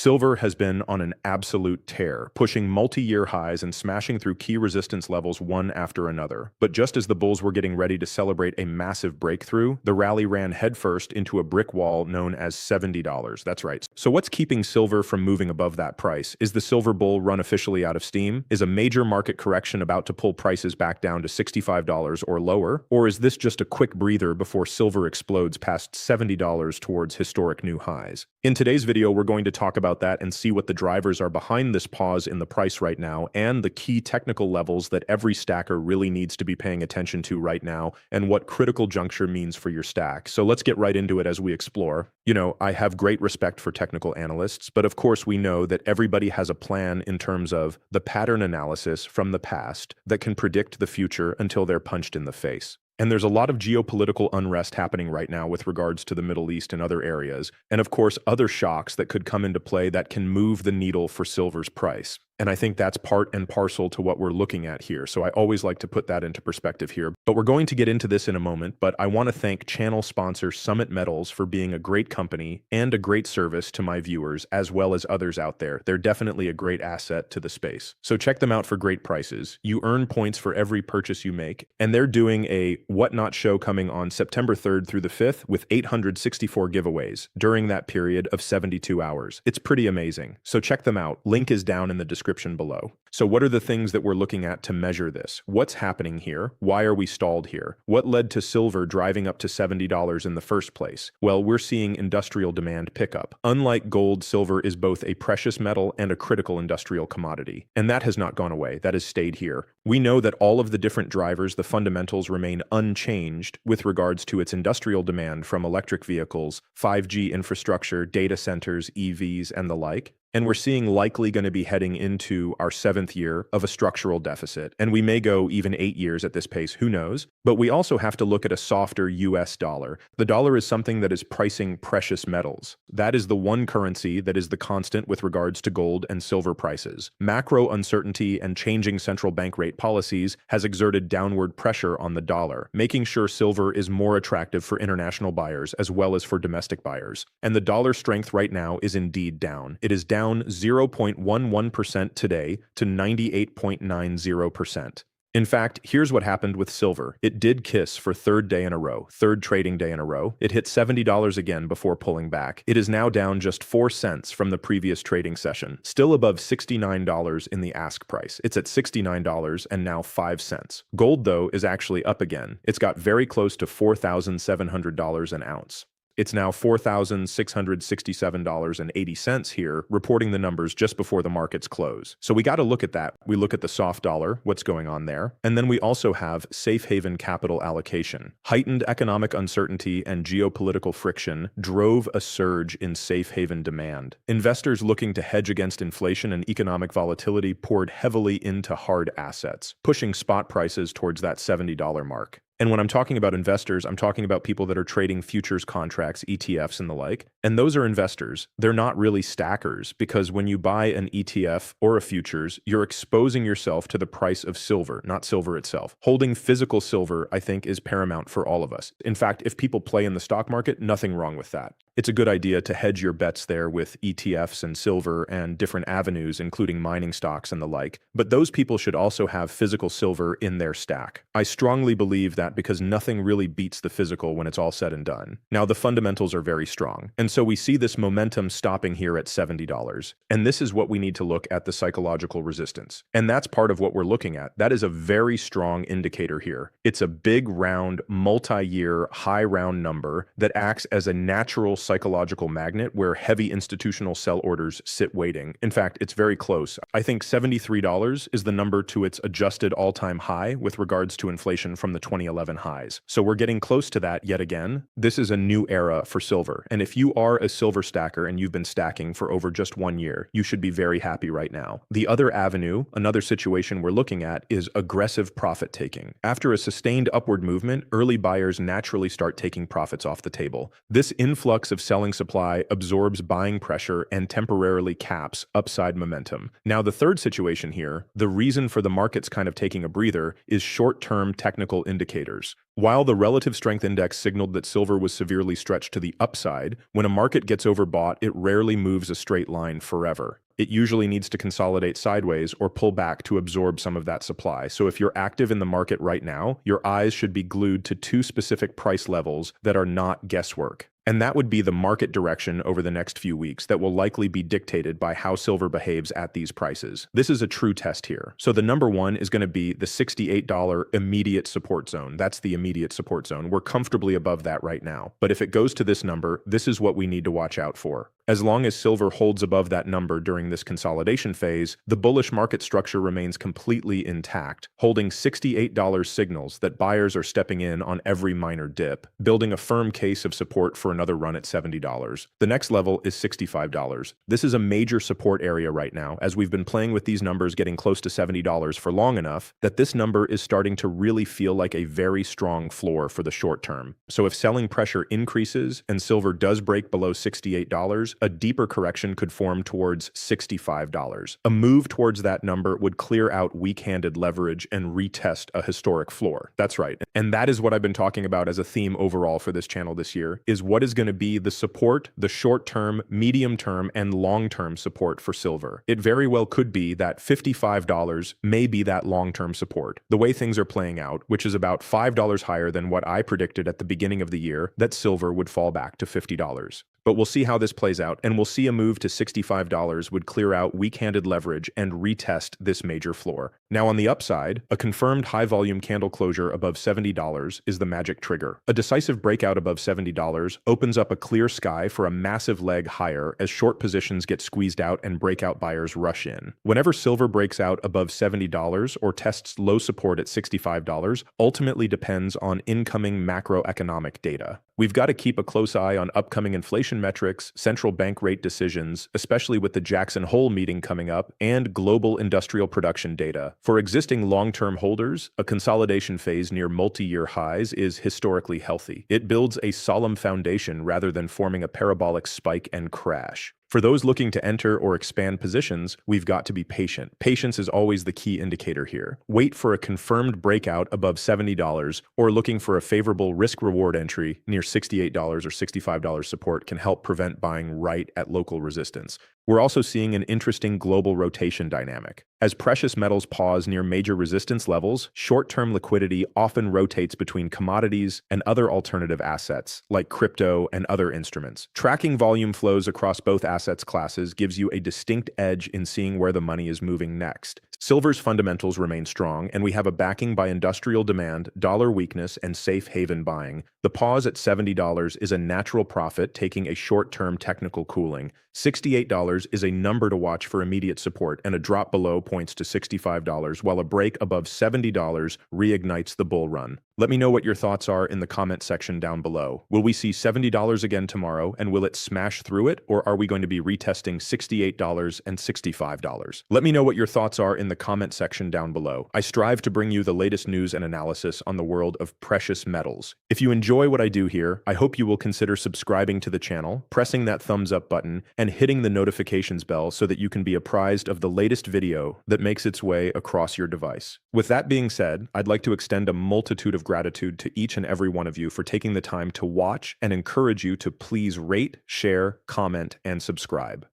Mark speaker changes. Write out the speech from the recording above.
Speaker 1: Silver has been on an absolute tear, pushing multi-year highs and smashing through key resistance levels one after another. But just as the bulls were getting ready to celebrate a massive breakthrough, the rally ran headfirst into a brick wall known as $70. That's right. So what's keeping silver from moving above that price? Is the silver bull run officially out of steam? Is a major market correction about to pull prices back down to $65 or lower? Or is this just a quick breather before silver explodes past $70 towards historic new highs? In today's video, we're going to talk about that and see what the drivers are behind this pause in the price right now and the key technical levels that every stacker really needs to be paying attention to right now and what critical juncture means for your stack. So let's get right into it as we explore. I have great respect for technical analysts, but of course we know that everybody has a plan in terms of the pattern analysis from the past that can predict the future until they're punched in the face. And there's a lot of geopolitical unrest happening right now with regards to the Middle East and other areas, and of course other shocks that could come into play that can move the needle for silver's price. And I think that's part and parcel to what we're looking at here. So I always like to put that into perspective here. But we're going to get into this in a moment. But I want to thank channel sponsor Summit Metals for being a great company and a great service to my viewers, as well as others out there. They're definitely a great asset to the space. So check them out for great prices. You earn points for every purchase you make. And they're doing a Whatnot show coming on September 3rd through the 5th with 864 giveaways during that period of 72 hours. It's pretty amazing. So check them out. Link is down in the description below. So what are the things that we're looking at to measure this? What's happening here? Why are we stalled here? What led to silver driving up to $70 in the first place? Well, we're seeing industrial demand pick up. Unlike gold, silver is both a precious metal and a critical industrial commodity. And that has not gone away. That has stayed here. We know that all of the different drivers, the fundamentals remain unchanged with regards to its industrial demand from electric vehicles, 5G infrastructure, data centers, EVs, and the like. And we're seeing likely going to be heading into our 7th year of a structural deficit. And we may go even 8 years at this pace, who knows? But we also have to look at a softer US dollar. The dollar is something that is pricing precious metals. That is the one currency that is the constant with regards to gold and silver prices. Macro uncertainty and changing central bank rate policies has exerted downward pressure on the dollar, making sure silver is more attractive for international buyers as well as for domestic buyers. And the dollar strength right now is indeed down. It is down 0.11% today to 98.90%. In fact, here's what happened with silver. It did kiss for third trading day in a row. It hit $70 again before pulling back. It is now down just 4 cents from the previous trading session, still above $69 in the ask price. It's at $69 and now 5 cents. Gold, though, is actually up again. It's got very close to $4,700 an ounce. It's now $4,667.80 here, reporting the numbers just before the markets close. So we got to look at that. We look at the soft dollar, what's going on there. And then we also have safe haven capital allocation. Heightened economic uncertainty and geopolitical friction drove a surge in safe haven demand. Investors looking to hedge against inflation and economic volatility poured heavily into hard assets, pushing spot prices towards that $70 mark. And when I'm talking about investors, I'm talking about people that are trading futures contracts, ETFs, and the like. And those are investors. They're not really stackers, because when you buy an ETF or a futures, you're exposing yourself to the price of silver, not silver itself. Holding physical silver, I think, is paramount for all of us. In fact, if people play in the stock market, nothing wrong with that. It's a good idea to hedge your bets there with ETFs and silver and different avenues, including mining stocks and the like. But those people should also have physical silver in their stack. I strongly believe that because nothing really beats the physical when it's all said and done. Now, the fundamentals are very strong. And so we see this momentum stopping here at $70. And this is what we need to look at, the psychological resistance. And that's part of what we're looking at. That is a very strong indicator here. It's a big round, multi-year, high round number that acts as a natural psychological magnet where heavy institutional sell orders sit waiting. In fact, it's very close. I think $73 is the number to its adjusted all-time high with regards to inflation from the 2011 highs. So we're getting close to that yet again. This is a new era for silver. And if you are a silver stacker and you've been stacking for over just 1 year, you should be very happy right now. The other avenue, another situation we're looking at, is aggressive profit taking. After a sustained upward movement, early buyers naturally start taking profits off the table. This influx influx of selling supply absorbs buying pressure and temporarily caps upside momentum. Now, the third situation here, the reason for the markets kind of taking a breather, is short-term technical indicators. While the relative strength index signaled that silver was severely stretched to the upside, when a market gets overbought, it rarely moves a straight line forever. It usually needs to consolidate sideways or pull back to absorb some of that supply. So if you're active in the market right now, your eyes should be glued to two specific price levels that are not guesswork. And that would be the market direction over the next few weeks that will likely be dictated by how silver behaves at these prices. This is a true test here. So the number one is going to be the $68 immediate support zone. That's the immediate support zone. We're comfortably above that right now. But if it goes to this number, this is what we need to watch out for. As long as silver holds above that number during this consolidation phase, the bullish market structure remains completely intact, holding $68 signals that buyers are stepping in on every minor dip, building a firm case of support for another run at $70. The next level is $65. This is a major support area right now, as we've been playing with these numbers getting close to $70 for long enough that this number is starting to really feel like a very strong floor for the short term. So if selling pressure increases and silver does break below $68, a deeper correction could form towards $65. A move towards that number would clear out weak-handed leverage and retest a historic floor. That's right. And that is what I've been talking about as a theme overall for this channel this year, is what is going to be the support, the short-term, medium-term, and long-term support for silver. It very well could be that $55 may be that long-term support. The way things are playing out, which is about $5 higher than what I predicted at the beginning of the year, that silver would fall back to $50. But we'll see how this plays out, and we'll see a move to $65 would clear out weak-handed leverage and retest this major floor. Now on the upside, a confirmed high-volume candle closure above $70 is the magic trigger. A decisive breakout above $70 opens up a clear sky for a massive leg higher as short positions get squeezed out and breakout buyers rush in. Whenever silver breaks out above $70 or tests low support at $65, ultimately depends on incoming macroeconomic data. We've got to keep a close eye on upcoming inflation metrics, central bank rate decisions, especially with the Jackson Hole meeting coming up, and global industrial production data. For existing long-term holders, a consolidation phase near multi-year highs is historically healthy. It builds a solemn foundation rather than forming a parabolic spike and crash. For those looking to enter or expand positions, we've got to be patient. Patience is always the key indicator here. Wait for a confirmed breakout above $70 or looking for a favorable risk-reward entry near $68 or $65 support can help prevent buying right at local resistance. We're also seeing an interesting global rotation dynamic. As precious metals pause near major resistance levels, short-term liquidity often rotates between commodities and other alternative assets, like crypto and other instruments. Tracking volume flows across both assets classes gives you a distinct edge in seeing where the money is moving next. Silver's fundamentals remain strong, and we have a backing by industrial demand, dollar weakness, and safe haven buying. The pause at $70 is a natural profit taking a short-term technical cooling. $68 is a number to watch for immediate support, and a drop below points to $65, while a break above $70 reignites the bull run. Let me know what your thoughts are in the comment section down below. Will we see $70 again tomorrow, and will it smash through it, or are we going to be retesting $68 and $65? Let me know what your thoughts are in the comment section down below. I strive to bring you the latest news and analysis on the world of precious metals. If you enjoy what I do here, I hope you will consider subscribing to the channel, pressing that thumbs up button, and hitting the notifications bell so that you can be apprised of the latest video that makes its way across your device. With that being said, I'd like to extend a multitude of gratitude to each and every one of you for taking the time to watch and encourage you to please rate, share, comment, and subscribe.